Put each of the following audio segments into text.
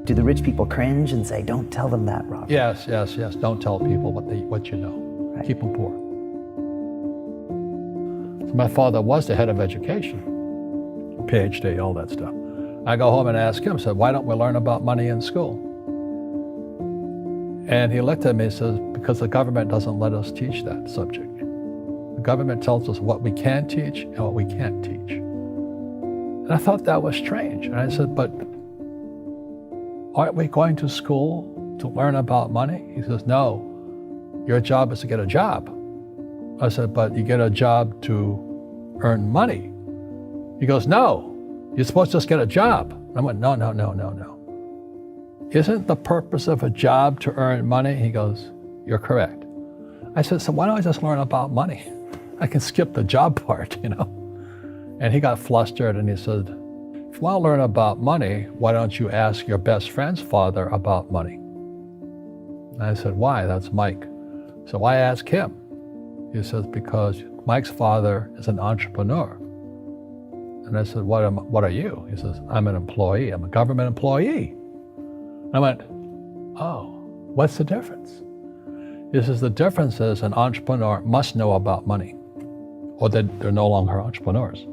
Do the rich people cringe and say, don't tell them that, Robert? Yes. Don't tell people what you know. Right. Keep them poor. So my father was the head of education, PhD, all that stuff. I go home and ask him, said, why don't we learn about money in school? And he looked at me and says, because the government doesn't let us teach that subject. The government tells us what we can teach and what we can't teach. And I thought that was strange. And I said, but aren't we going to school to learn about money? He says, no, your job is to get a job. I said, but you get a job to earn money. He goes, no, you're supposed to just get a job. I went, no. Isn't the purpose of a job to earn money? He goes, you're correct. I said, so why don't I just learn about money? I can skip the job part, you know? And he got flustered and he said, if you want to learn about money, why don't you ask your best friend's father about money? And I said, why? That's Mike. So I asked him. He says, because Mike's father is an entrepreneur. And I said, what are you? He says, I'm an employee. I'm a government employee. I went, oh, what's the difference? He says, the difference is an entrepreneur must know about money, or they're no longer entrepreneurs.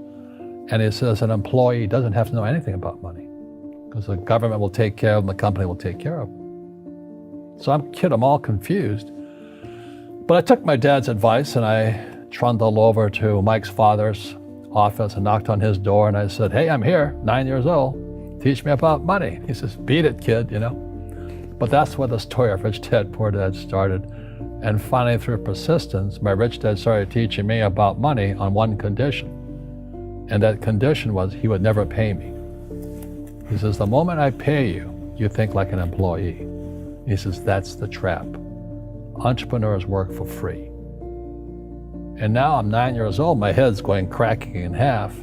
And he says an employee doesn't have to know anything about money because the government will take care of them, the company will take care of them. So I'm all confused. But I took my dad's advice and I trundled over to Mike's father's office and knocked on his door and I said, hey, I'm here, 9 years old. Teach me about money. He says, beat it, kid, you know. But that's where the story of Rich Dad, Poor Dad started. And finally, through persistence, my rich dad started teaching me about money on one condition. And that condition was he would never pay me. He says, the moment I pay you, you think like an employee. He says, that's the trap. Entrepreneurs work for free. And now I'm 9 years old, my head's going cracking in half.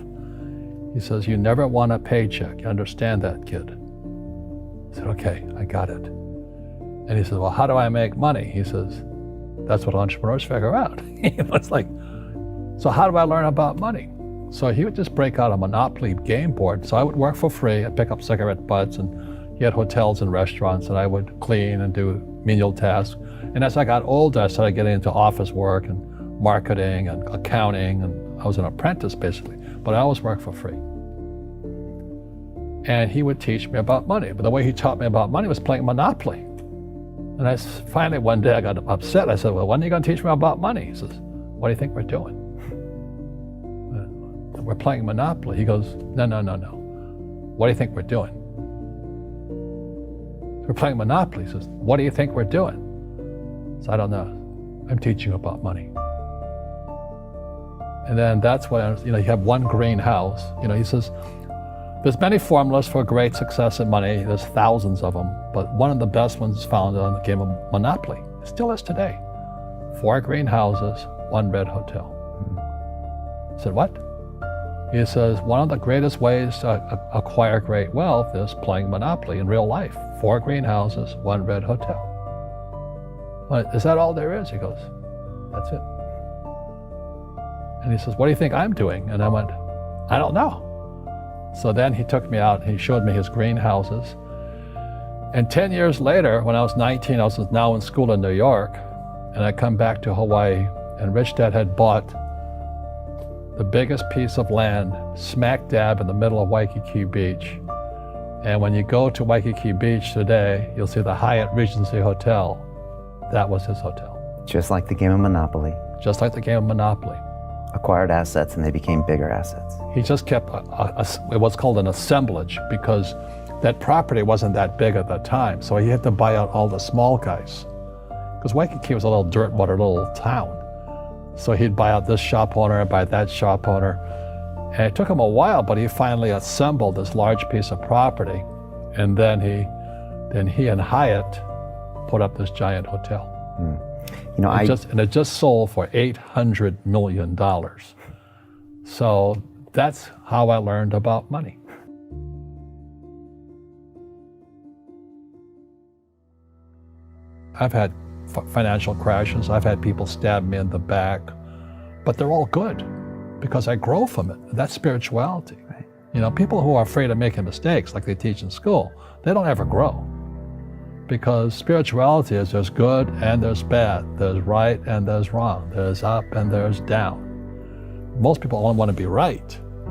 He says, you never want a paycheck. You understand that, kid? I said, okay, I got it. And he says, well, how do I make money? He says, that's what entrepreneurs figure out. It's like, so how do I learn about money? So he would just break out a Monopoly game board. So I would work for free. I'd pick up cigarette butts and he had hotels and restaurants and I would clean and do menial tasks. And as I got older, I started getting into office work and marketing and accounting, and I was an apprentice basically, but I always worked for free. And he would teach me about money, but the way he taught me about money was playing Monopoly. And finally one day I got upset. I said, well, when are you going to teach me about money? He says, what do you think we're doing? We're playing Monopoly. He goes, no. What do you think we're doing? We're playing Monopoly. He says, what do you think we're doing? So I don't know. I'm teaching you about money. And then that's when, you have one greenhouse. He says, there's many formulas for great success in money. There's thousands of them, but one of the best ones is found on the game of Monopoly. It still is today. 4 greenhouses, 1 red hotel. I said, what? He says, one of the greatest ways to acquire great wealth is playing Monopoly in real life. 4 greenhouses, 1 red hotel. Well, is that all there is? He goes, that's it. And he says, what do you think I'm doing? And I went, I don't know. So then he took me out and he showed me his greenhouses. And 10 years later, when I was 19, I was now in school in New York, and I come back to Hawaii, and Rich Dad had bought the biggest piece of land smack dab in the middle of Waikiki Beach. And when you go to Waikiki Beach today, you'll see the Hyatt Regency Hotel. That was his hotel. Just like the game of Monopoly. Just like the game of Monopoly. Acquired assets and they became bigger assets. He just kept what's called an assemblage, because that property wasn't that big at that time. So he had to buy out all the small guys. Because Waikiki was a little dirt water little town. So he'd buy out this shop owner and buy that shop owner. And it took him a while, but he finally assembled this large piece of property. And then he and Hyatt put up this giant hotel. And it just sold for $800 million. So that's how I learned about money. I've had financial crashes. I've had people stab me in the back, but they're all good because I grow from it. That's spirituality. Right. People who are afraid of making mistakes, like they teach in school, they don't ever grow. Because spirituality is there's good and there's bad, there's right and there's wrong, there's up and there's down. Most people only want to be right,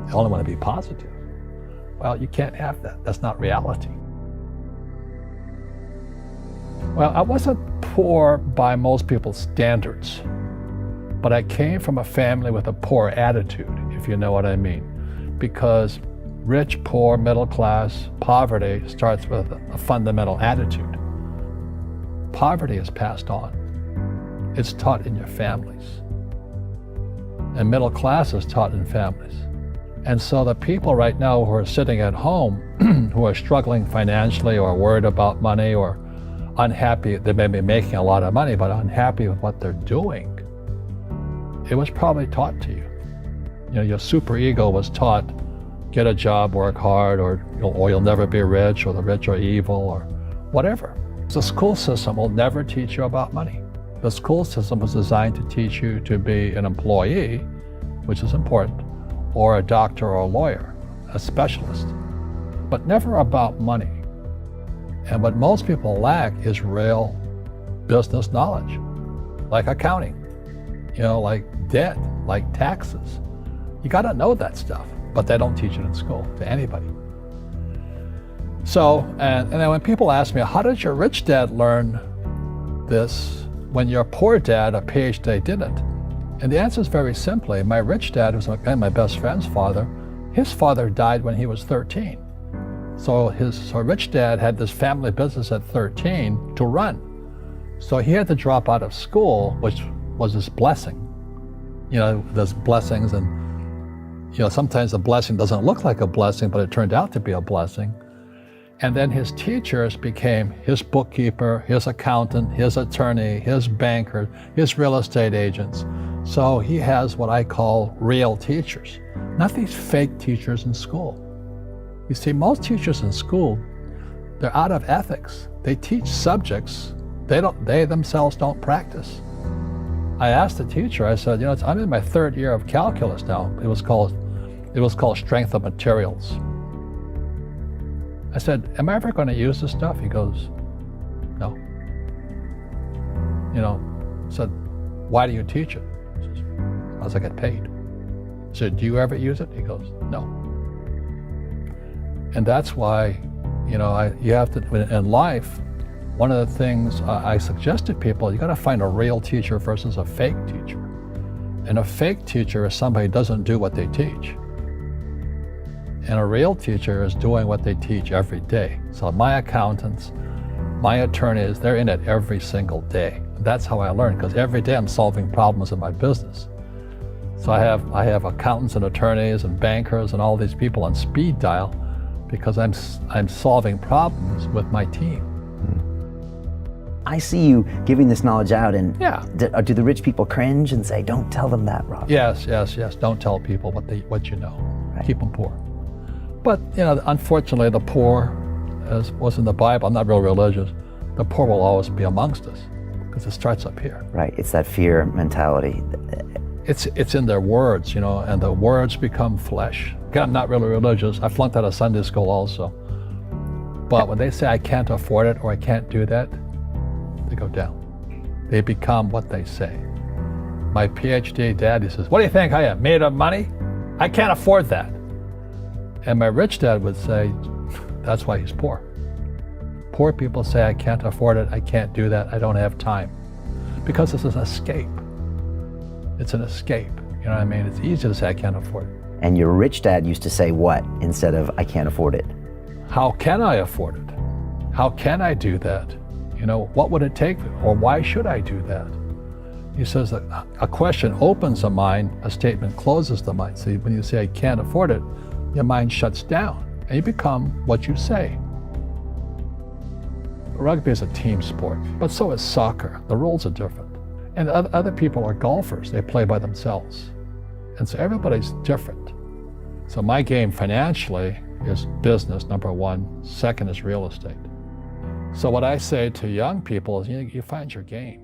they only want to be positive. Well, you can't have that. That's not reality. Well, I wasn't poor by most people's standards, but I came from a family with a poor attitude, if you know what I mean. Because rich, poor, middle class, poverty starts with a fundamental attitude. Poverty is passed on. It's taught in your families. And middle class is taught in families. And so the people right now who are sitting at home, who are struggling financially or worried about money or unhappy, they may be making a lot of money, but unhappy with what they're doing, it was probably taught to you. Your superego was taught, get a job, work hard, or you'll never be rich, or the rich are evil, or whatever. The school system will never teach you about money. The school system was designed to teach you to be an employee, which is important, or a doctor or a lawyer, a specialist, but never about money. And what most people lack is real business knowledge, like accounting, like debt, like taxes. You got to know that stuff, but they don't teach it in school to anybody. So, and then when people ask me, how did your rich dad learn this when your poor dad, a PhD, didn't? And the answer is very simply, my rich dad, who's my best friend's father, his father died when he was 13. So his rich dad had this family business at 13 to run. So he had to drop out of school, which was his blessing. There's blessings, and sometimes the blessing doesn't look like a blessing, but it turned out to be a blessing. And then his teachers became his bookkeeper, his accountant, his attorney, his banker, his real estate agents. So he has what I call real teachers, not these fake teachers in school. You see, most teachers in school, they're out of ethics. They teach subjects they themselves don't practice. I asked the teacher, I said, I'm in my third year of calculus now. It was called strength of materials. I said, am I ever going to use this stuff? He goes, no. I said, why do you teach it? He says, because I get paid. I said, do you ever use it? He goes, no. And that's why, you have to, in life, one of the things I suggest to people, you got to find a real teacher versus a fake teacher. And a fake teacher is somebody who doesn't do what they teach. And a real teacher is doing what they teach every day. So my accountants, my attorneys, they're in it every single day. That's how I learn, because every day I'm solving problems in my business. So I have accountants and attorneys and bankers and all these people on speed dial because I'm solving problems with my team. I see you giving this knowledge out, and yeah. Do the rich people cringe and say, don't tell them that, Robert? Yes. Don't tell people what you know. Right. Keep them poor. But, unfortunately, the poor, as was in the Bible, I'm not real religious, the poor will always be amongst us because it starts up here. Right, it's that fear mentality. It's in their words, and the words become flesh. Again, I'm not really religious. I flunked out of Sunday school also. But when they say I can't afford it or I can't do that, they go down. They become what they say. My PhD daddy says, what do you think I am, made of money? I can't afford that. And my rich dad would say, that's why he's poor. Poor people say, I can't afford it, I can't do that, I don't have time. Because this is an escape. It's an escape, you know what I mean? It's easy to say, I can't afford it. And your rich dad used to say what instead of, I can't afford it? How can I afford it? How can I do that? What would it take, or why should I do that? He says that a question opens the mind, a statement closes the mind. So when you say, I can't afford it, your mind shuts down, and you become what you say. Rugby is a team sport, but so is soccer. The rules are different. And other people are golfers. They play by themselves. And so everybody's different. So my game financially is business, number one. Second is real estate. So what I say to young people is, you find your game.